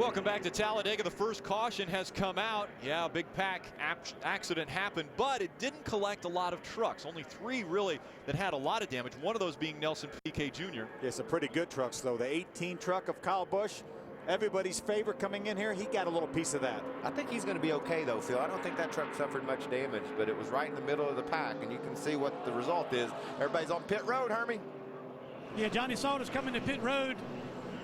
Welcome back to Talladega. The first caution has come out. Yeah, a big pack accident happened, but it didn't collect a lot of trucks. Only 3 really that had a lot of damage. One of those being Nelson Piquet Jr. Yeah, some pretty good trucks, though. The 18 truck of Kyle Busch, everybody's favorite coming in here. He got a little piece of that. I think he's going to be okay, though, Phil. I don't think that truck suffered much damage, but it was right in the middle of the pack, and you can see what the result is. Everybody's on pit road, Hermie. Yeah, Johnny Salter's coming to pit road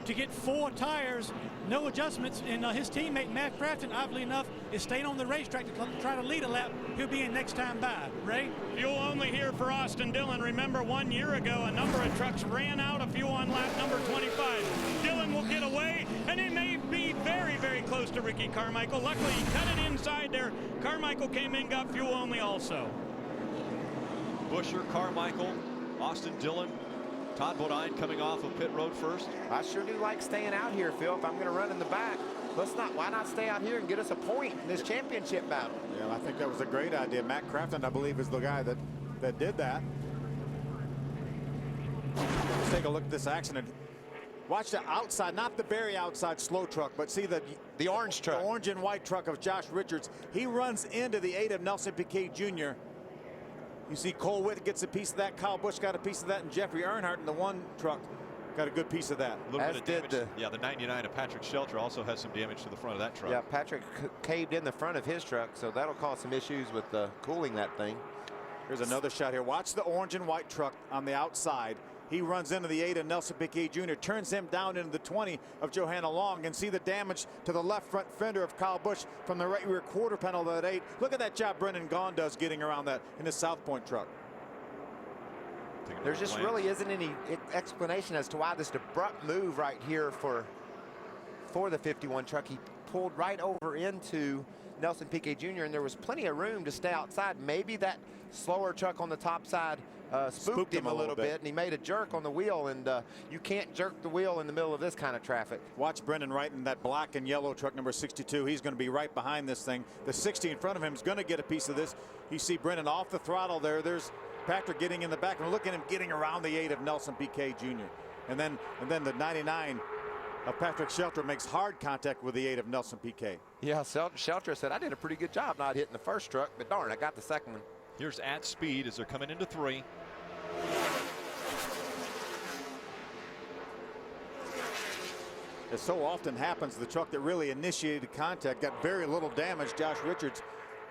to get 4 tires, no adjustments, and his teammate Matt Crafton, oddly enough, is staying on the racetrack to try to lead a lap. He'll be in next time by. Ray? Fuel only here for Austin Dillon. Remember, 1 year ago, a number of trucks ran out of fuel on lap number 25. Dillon will get away, and he may be very, very close to Ricky Carmichael. Luckily, he cut it inside there. Carmichael came in, got fuel only also. Buscher, Carmichael, Austin Dillon, Todd Bodine coming off of pit road first. I sure do like staying out here, Phil. If I'm going to run in the back, why not stay out here and get us a point in this championship battle? Yeah, I think that was a great idea. Matt Crafton, I believe, is the guy that did that. Let's take a look at this accident. Watch the outside, not the very outside slow truck, but see the orange truck. The orange and white truck of Josh Richards. He runs into the 8 of Nelson Piquet Jr. You see Cole Witt gets a piece of that. Kyle Busch got a piece of that, and Jeffrey Earnhardt in the 1 truck got a good piece of that. A little bit of damage. Yeah, the 99 of Patrick Shelter also has some damage to the front of that truck. Yeah, Patrick caved in the front of his truck, so that'll cause some issues with cooling that thing. Here's another shot here. Watch the orange and white truck on the outside. He runs into the 8 of Nelson Piquet Jr., turns him down into the 20 of Johanna Long, and see the damage to the left front fender of Kyle Busch from the right rear quarter panel of that 8. Look at that job Brendan Gaughan does getting around that in his South Point truck. There just really isn't any explanation as to why this abrupt move right here for the 51 truck. He pulled right over into Nelson Piquet Jr., and there was plenty of room to stay outside. Maybe that slower truck on the top side spooked him a little bit, and he made a jerk on the wheel, and you can't jerk the wheel in the middle of this kind of traffic. Watch Brendan Wright in that black and yellow truck number 62. He's going to be right behind this thing. The 60 in front of him is going to get a piece of this. You see Brendan off the throttle there. There's Patrick getting in the back, and look at him getting around the 8 of Nelson Piquet Jr. And then the 99 of Patrick Shelter makes hard contact with the 8 of Nelson Piquet. Yeah, Shelter said, I did a pretty good job not hitting the first truck, but darn, I got the second one. Here's at speed as they're coming into 3. It so often happens, the truck that really initiated contact got very little damage. Josh Richards,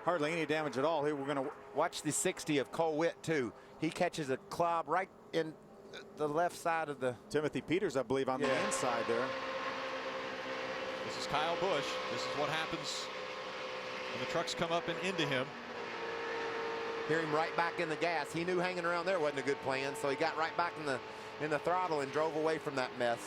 hardly any damage at all. Here we're going to watch the 60 of Cole Witt, too. He catches a club right in the left side of the Timothy Peters, I believe, on the inside there. This is Kyle Busch. This is what happens when the trucks come up and into him. Hear him right back in the gas. He knew hanging around there wasn't a good plan, so he got right back in the throttle and drove away from that mess.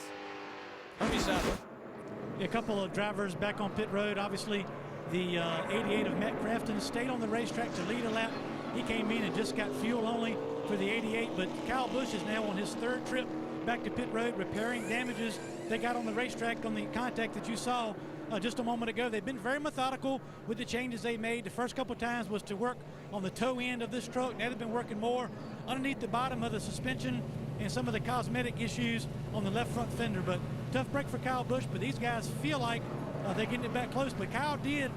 A couple of drivers back on pit road. Obviously, the 88 of Matt Crafton stayed on the racetrack to lead a lap. He came in and just got fuel only for the 88, but Kyle Busch is now on his 3rd trip back to pit road, repairing damages they got on the racetrack on the contact that you saw just a moment ago. They've been very methodical with the changes they made. The first couple times was to work on the toe end of this truck. Now they've been working more underneath the bottom of the suspension and some of the cosmetic issues on the left front fender. But tough break for Kyle Busch, but these guys feel like they're getting it back close. But Kyle did,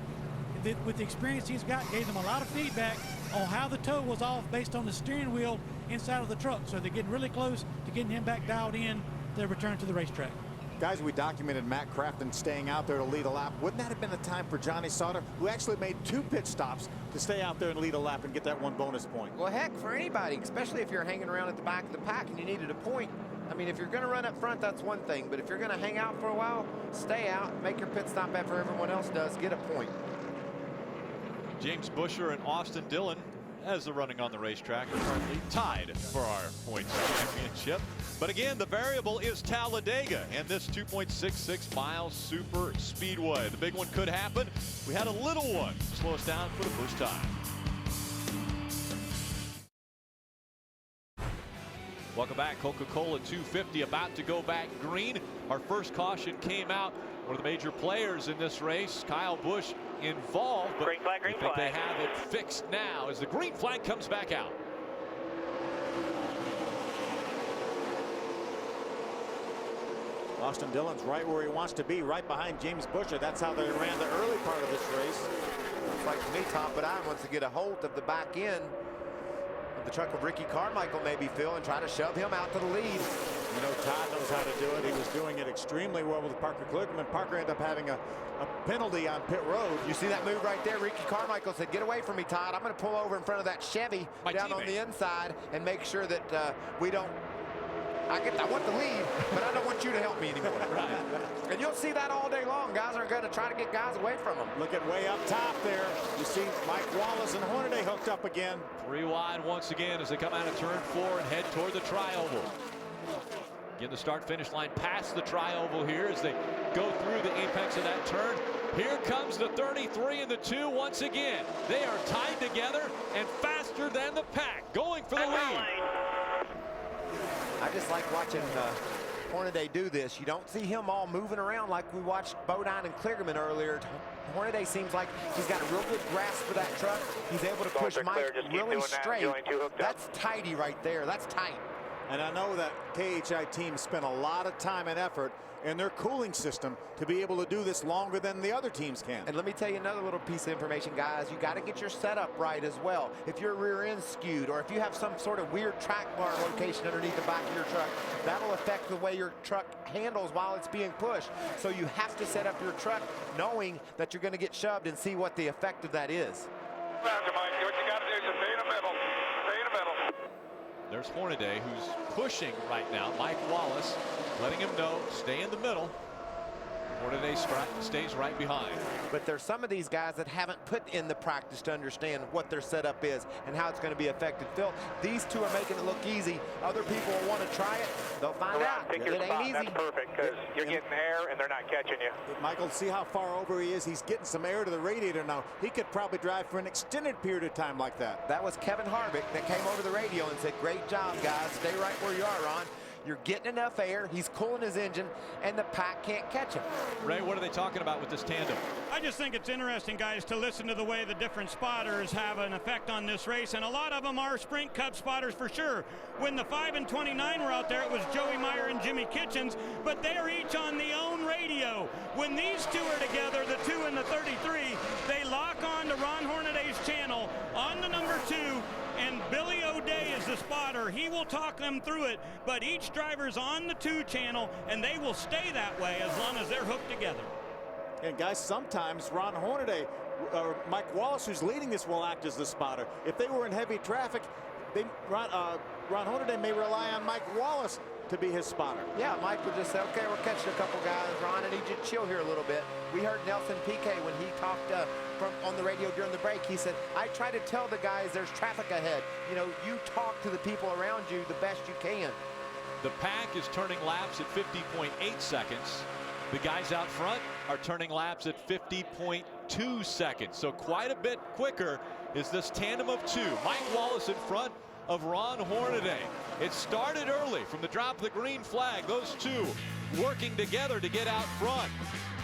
with the experience he's got, gave them a lot of feedback on how the toe was off based on the steering wheel inside of the truck. So they're getting really close to getting him back dialed in to return to the racetrack. Guys, we documented Matt Crafton staying out there to lead a lap. Wouldn't that have been a time for Johnny Sauter, who actually made 2 pit stops to stay out there and lead a lap and get that 1 bonus point? Well, heck, for anybody, especially if you're hanging around at the back of the pack and you needed a point. I mean, if you're going to run up front, that's one thing. But if you're going to hang out for a while, stay out, make your pit stop after everyone else does, get a point. James Buscher and Austin Dillon, as they're running on the racetrack, are currently tied for our points championship. But again, the variable is Talladega and this 2.66 mile super speedway. The big one could happen. We had a little one slow us down for the first time. Welcome back. Coca Cola 250 about to go back green. Our first caution came out. One of the major players in this race, Kyle Busch, involved. But green flag, green flag. They have it fixed now as the green flag comes back out. Austin Dillon's right where he wants to be, right behind James Busher. That's how they ran the early part of this race. Looks like to me, Tom Bodine wants to get a hold of the back end of the truck of Ricky Carmichael, maybe, Phil, and try to shove him out to the lead. You know, Todd knows how to do it. He was doing it extremely well with Parker Kligerman. Parker ended up having a penalty on pit road. You see that move right there? Ricky Carmichael said, get away from me, Todd. I'm going to pull over in front of that Chevy down on the inside and make sure that we don't. I want the lead, but I don't want you to help me anymore. Right. And you'll see that all day long. Guys are going to try to get guys away from them. Look at way up top there. You see Mike Wallace and Hornaday hooked up again. 3 wide once again as they come out of turn 4 and head toward the tri-oval. Again, the start-finish line past the tri-oval here as they go through the apex of that turn. Here comes the 33 and the 2 once again. They are tied together and faster than the pack, going for the lead. I just like watching Hornaday do this. You don't see him all moving around like we watched Bodine and Kligerman earlier. Hornaday seems like he's got a real good grasp for that truck. He's able to push Mike really straight. That's tighty right there. That's tight. And I know that KHI team spent a lot of time and effort in their cooling system to be able to do this longer than the other teams can. And let me tell you another little piece of information, guys. You got to get your setup right as well. If your rear end skewed, or if you have some sort of weird track bar location underneath the back of your truck, that'll affect the way your truck handles while it's being pushed. So you have to set up your truck knowing that you're going to get shoved and see what the effect of that is. Roger, Mike. What you got to do is stay in the middle. Stay in the middle. There's Hornaday, who's pushing right now. Mike Wallace letting him know, stay in the middle. Hornaday stays right behind. But there's some of these guys that haven't put in the practice to understand what their setup is and how it's going to be affected. Phil, these two are making it look easy. Other people will want to try it. They'll find out. Pick It your ain't spot. easy. That's perfect, because you're getting air and they're not catching you. Michael, see how far over he is? He's getting some air to the radiator now. He could probably drive for an extended period of time like that. That was Kevin Harvick that came over the radio and said, great job, guys. Stay right where you are, Ron. You're getting enough air. He's cooling his engine, and the pack can't catch him. Ray, what are they talking about with this tandem? I just think it's interesting, guys, to listen to the way the different spotters have an effect on this race, and a lot of them are Sprint Cup spotters for sure. When the 5 and 29 were out there, it was Joey Meyer and Jimmy Kitchens, but they are each on the own radio. When these two are together, the 2 and the 33, they lock on to Ron Hornaday's channel on the number 2, and Billy O'Day is the spotter. He will talk them through it, but each driver's on the 2 channel, and they will stay that way as long as they're hooked together. And guys, sometimes Ron Hornaday or Mike Wallace, who's leading this, will act as the spotter. If they were in heavy traffic, Ron Hornaday may rely on Mike Wallace to be his spotter. Yeah, Mike would just say, okay, we're catching a couple guys, Ron, and he'd just chill here a little bit. We heard Nelson Piquet when he talked on the radio during the break. He said, I try to tell the guys there's traffic ahead. You know, you talk to the people around you the best you can. The pack is turning laps at 50.8 seconds. The guys out front are turning laps at 50.2 seconds. So quite a bit quicker is this tandem of 2. Mike Wallace in front of Ron Hornaday. It started early from the drop of the green flag. Those two working together to get out front.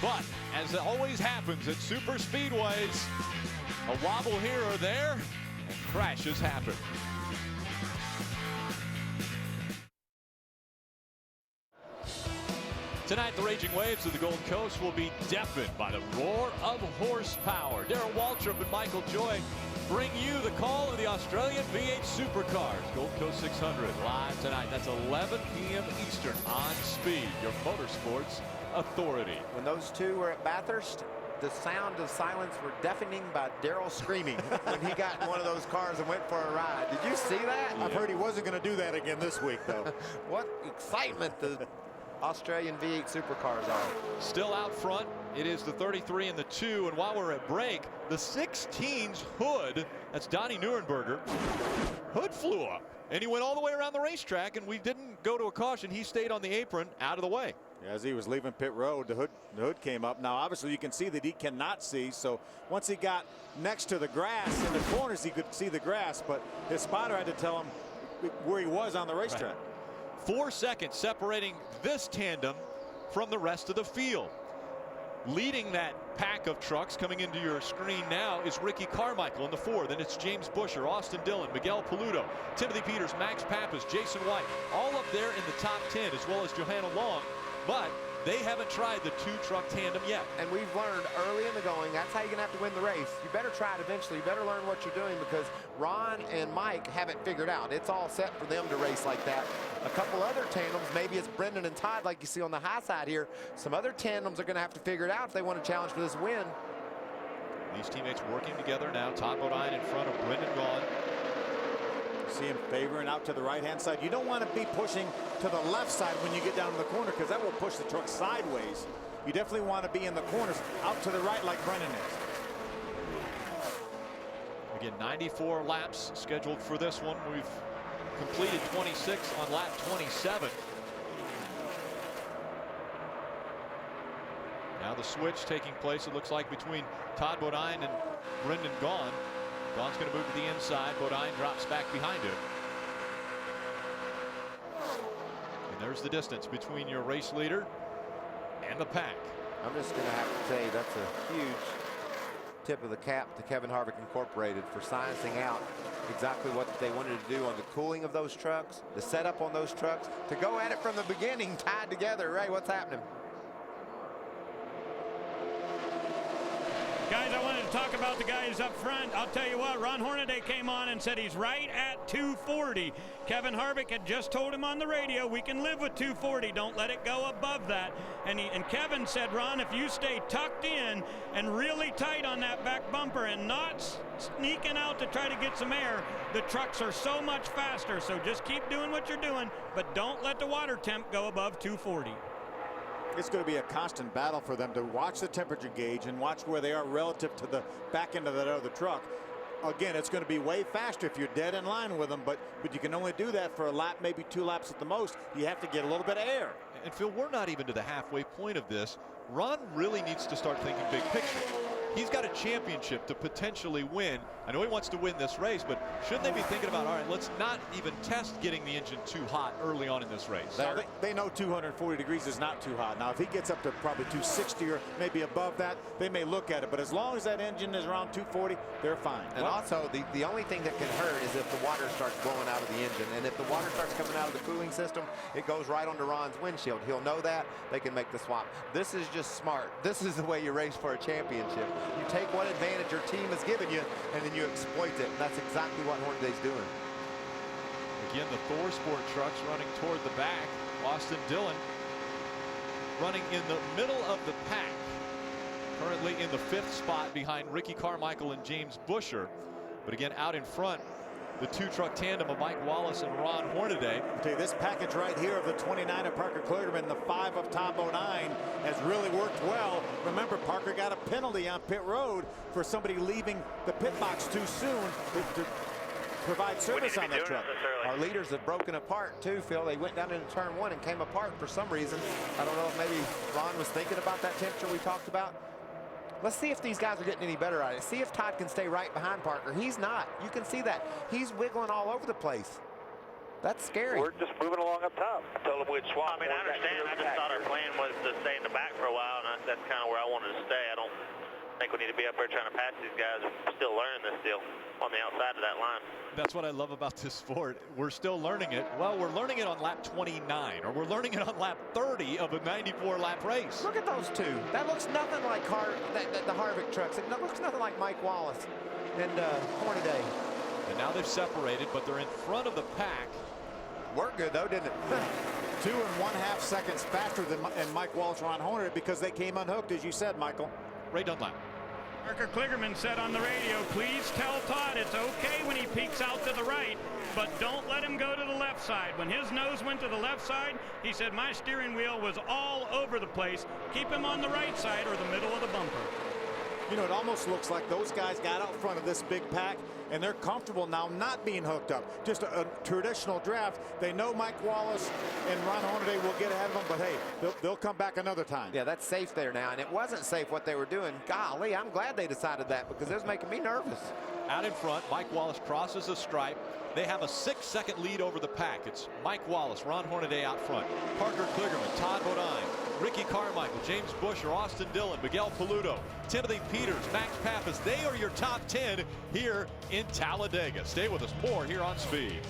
But as always happens at super speedways, a wobble here or there and crashes happen. Tonight, the raging waves of the Gold Coast will be deafened by the roar of horsepower. Darrell Waltrip and Michael Joy bring you the call of the Australian V8 Supercars. Gold Coast 600 live tonight. That's 11 p.m. Eastern on Speed, your motorsports authority. When those two were at Bathurst, the sound of silence were deafening by Darrell screaming when he got in one of those cars and went for a ride. Did you see that? I've heard he wasn't going to do that again this week, though. What excitement the Australian V8 Supercars are. Still out front, it is the 33 and the 2, and while we're at break, the 16's hood, that's Donnie Neurenberger, hood flew up, and he went all the way around the racetrack, and we didn't go to a caution. He stayed on the apron, out of the way. As he was leaving pit road, the hood came up. Now, obviously, you can see that he cannot see, so once he got next to the grass in the corners, he could see the grass, but his spotter had to tell him where he was on the racetrack. Right. 4 seconds separating this tandem from the rest of the field. Leading that pack of trucks coming into your screen now is Ricky Carmichael in the 4. Then it's James Busher, Austin Dillon, Miguel Paludo, Timothy Peters, Max Pappas, Jason White, all up there in the top 10, as well as Johanna Long. But they haven't tried the two-truck tandem yet. And we've learned early in the going, that's how you're going to have to win the race. You better try it eventually. You better learn what you're doing, because Ron and Mike haven't figured out. It's all set for them to race like that. A couple other tandems, maybe it's Brendan and Todd like you see on the high side here. Some other tandems are going to have to figure it out if they want to challenge for this win. These teammates working together now. Todd Bodine in front of Brendan Gaughan. See him favoring out to the right-hand side. You don't want to be pushing to the left side when you get down to the corner, because that will push the truck sideways. You definitely want to be in the corners out to the right like Brendan is. Again, 94 laps scheduled for this one. We've completed 26 on lap 27. Now the switch taking place, it looks like, between Todd Bodine and Brendan Gaughan. Gaughan's going to move to the inside. Bodine drops back behind him. And there's the distance between your race leader and the pack. I'm just going to have to say that's a huge tip of the cap to Kevin Harvick Incorporated for sciencing out exactly what they wanted to do on the cooling of those trucks, the setup on those trucks, to go at it from the beginning tied together. Ray, what's happening? Guys, I wanted to talk about the guys up front. I'll tell you what, Ron Hornaday came on and said he's right at 240. Kevin Harvick had just told him on the radio, we can live with 240. Don't let it go above that. And Kevin said, Ron, if you stay tucked in and really tight on that back bumper and not sneaking out to try to get some air, the trucks are so much faster. So just keep doing what you're doing, but don't let the water temp go above 240. It's going to be a constant battle for them to watch the temperature gauge and watch where they are relative to the back end of that other truck. Again, it's going to be way faster if you're dead in line with them, but you can only do that for a lap, maybe 2 laps at the most. You have to get a little bit of air. And Phil, we're not even to the halfway point of this. Ron really needs to start thinking big picture. He's got a championship to potentially win. I know he wants to win this race, but shouldn't they be thinking about, all right, let's not even test getting the engine too hot early on in this race? They know 240 degrees is not too hot. Now, if he gets up to probably 260 or maybe above that, they may look at it. But as long as that engine is around 240, they're fine. And also, the only thing that can hurt is if the water starts blowing out of the engine. And if the water starts coming out of the cooling system, it goes right onto Ron's windshield. He'll know that. They can make the swap. This is just smart. This is the way you race for a championship. You take what advantage your team has given you, and then you exploit it. And that's exactly what Hornaday's doing. Again, the Thor Sport trucks running toward the back. Austin Dillon running in the middle of the pack. Currently in the 5th spot behind Ricky Carmichael and James Buescher. But again, out in front, the 2-truck tandem of Mike Wallace and Ron Hornaday. I'll tell you, this package right here of the 29 of Parker Kligerman, the 5 of Todd Bodine has really worked well. Remember, Parker got a penalty on pit road for somebody leaving the pit box too soon to provide service on that truck. Our leaders have broken apart too, Phil. They went down into turn 1 and came apart for some reason. I don't know if maybe Ron was thinking about that temperature we talked about. Let's see if these guys are getting any better at it. See if Todd can stay right behind Parker. He's not. You can see that. He's wiggling all over the place. That's scary. We're just moving along up top. I told them we'd swap. I mean, I understand. I just thought our plan was to stay in the back for a while, and that's kind of where I wanted to stay. I don't think we need to be up there trying to pass these guys. We're still learning this deal on the outside of that line. That's what I love about this sport. We're still learning it. Well, we're learning it on lap 29, or we're learning it on lap 30 of a 94-lap race. Look at those two. That looks nothing like the Harvick trucks. It looks nothing like Mike Wallace and Hornaday. And now they've separated, but they're in front of the pack. Worked good, though, didn't it? 2 1/2 seconds faster than Mike Wallace, Ron Hornaday, because they came unhooked, as you said, Michael. Ray Dunlap. Parker Kligerman said on the radio, please tell Todd it's okay when he peeks out to the right, but don't let him go to the left side. When his nose went to the left side, he said, my steering wheel was all over the place. Keep him on the right side or the middle of the bumper. You know, it almost looks like those guys got out front of this big pack, and they're comfortable now not being hooked up. Just a traditional draft. They know Mike Wallace and Ron Hornaday will get ahead of them, but hey, they'll come back another time. Yeah, that's safe there now, and it wasn't safe what they were doing. Golly, I'm glad they decided that, because it was making me nervous. Out in front, Mike Wallace crosses a stripe. They have a 6-second lead over the pack. It's Mike Wallace, Ron Hornaday out front. Parker Kligerman, Todd Bodine, Ricky Carmichael, James Buescher, Austin Dillon, Miguel Paludo, Timothy Peters, Max Pappas. They are your top 10 here in Talladega. Stay with us. More here on Speed.